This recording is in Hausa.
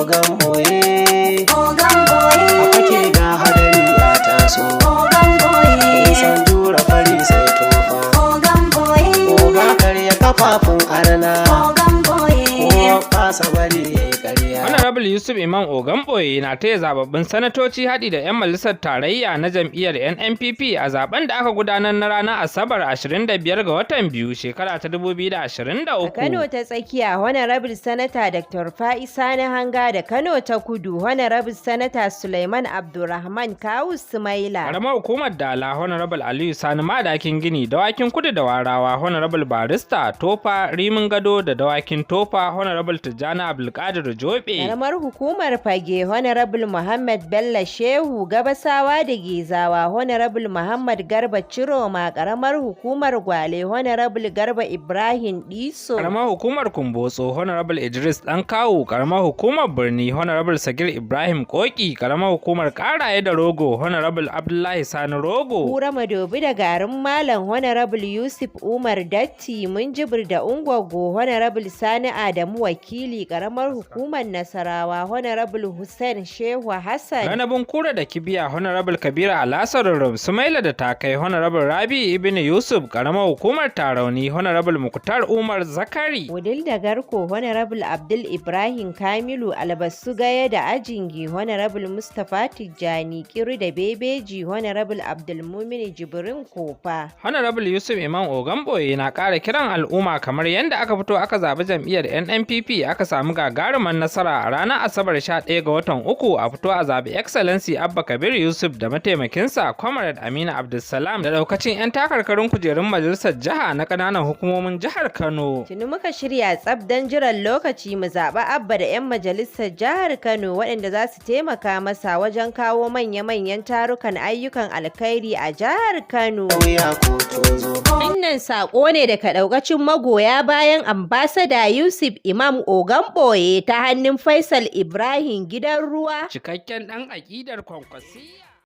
ogan boye a fake ga hadari ya taso san jura fari sai tofa oga karya kafafun arna ko fasa bari karya. Honorable Yusuf Imam Ogamboye na taya zababbin sanatoci haɗi da 'yan majalisar tarayya na jam'iyyar NNPP a zaben da aka gudanar na ranar Asabar 25 ga watan biyu shekara ta 2023. A Kano ta tsakiya Honorable Sanata Dr. Fa'i Sani Hanga da Kano ta kudu Honorable Sanata Sulaiman Abdulrahman Kawu Sumaila. Karamar hukumar Dala Honorable Aliyu Sani Madakin Gini Dawakin Kudu da Warawa Honorable Barista Tofa Rimin Gado da Dawakin Tofa Honorable Tijjani Abdulkadir Jobe. Karamar hukumar Fage Honorable Muhammad Bello Shehu Gabasawa da Gezawa Honorable Muhammad Garba Ciroma. Karamar hukumar Gwale Honorable Garba Ibrahim Diso. Karamar hukumar Kumbotso Honorable Idris Dankawu. Karamar hukumar Birni Honorable Sagir Ibrahim Koki. Karamar hukumar Karaye da Rogo Honorable Abdullahi Sani Rogo. Kura Madobi da garin Malam Honorable Yusuf Umar Datti. Minjibir da Ungwaggo Honorable Sani Adamu Wakili. Karamar hukumar Nasarawa Honorable Hussein Shehu Hassan. Ranabin Kura da Kibiya Honorable Kabir Alasar Rum. Sumaila da Takai Honorable Rabi Ibn Yusuf. Karamar hukumar Tarauni Honorable Muktar Umar Zakari. Wudil da Garko Honorable Abdul Ibrahim Kamilu Albasu Gaya da Ajingi Honorable Mustapha Tijjani Kiri da Bebeji Honorable Abdulmumin Jibrin Kofa. Honorable Yusuf Imam Ogamboye na ƙara kiran al'umma kamar yadda aka fito aka zaɓi jam'iyyar NNPP aka samu gagarumar nasara a ranar Asabar 11 ga watan uku a fito a zaɓi Excellency Abba Kabir Yusuf da mataimakinsa Comrade Aminu Abdulsalam da daukacin 'yan takarkarin kujerun majalisar jiha na ƙananan hukumomin jihar Kano. Tuni muka shirya tsab don jiran lokaci mu zaɓi Abba da 'yan majalisar jihar Kano waɗanda za su taimaka masa wajen kawo manya-manyan tarukan ayyukan alkhairi a jihar Kano. Wannan saƙo ne daga ɗaukacin magoya bayan ambasada Yusuf Imam Ogamboye ta hannun Faisal Ibrahim Gidan Ruwa. Cikakken ɗan aƙidar Kwankwasiyya.